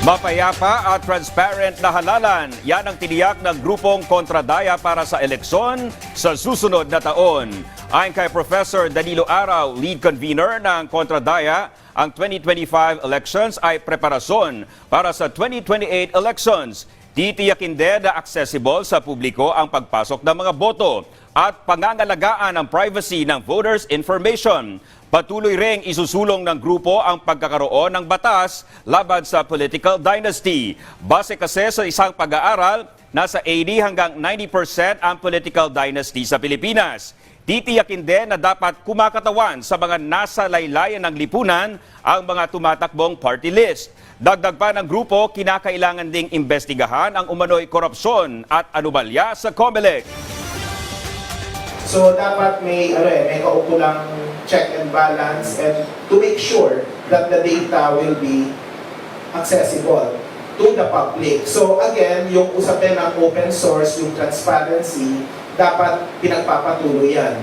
Mapayapa at transparent na halalan, yan ang tiniyak ng grupong kontradaya para sa eleksyon sa susunod na taon. Ayon kay Professor Danilo Araw, lead convener ng kontradaya, ang 2025 elections ay preparasyon para sa 2028 elections. Titiyakin din na accessible sa publiko ang pagpasok ng mga boto at pangangalagaan ang privacy ng voters' information. Patuloy ring isusulong ng grupo ang pagkakaroon ng batas laban sa political dynasty. Base kasi sa isang pag-aaral, nasa 80 hanggang 90% ang political dynasty sa Pilipinas. Titiyakin din na dapat kumakatawan sa mga nasa laylayan ng lipunan ang mga tumatakbong party list. Dagdag pa ng grupo, kinakailangan ding imbestigahan ang umano'y korupsyon at anomalya sa COMELEC. So dapat may kaukulang check and balance and to make sure that the data will be accessible to the public. So again, yung usapin ng open source, yung transparency, dapat pinagpapatuloy yan.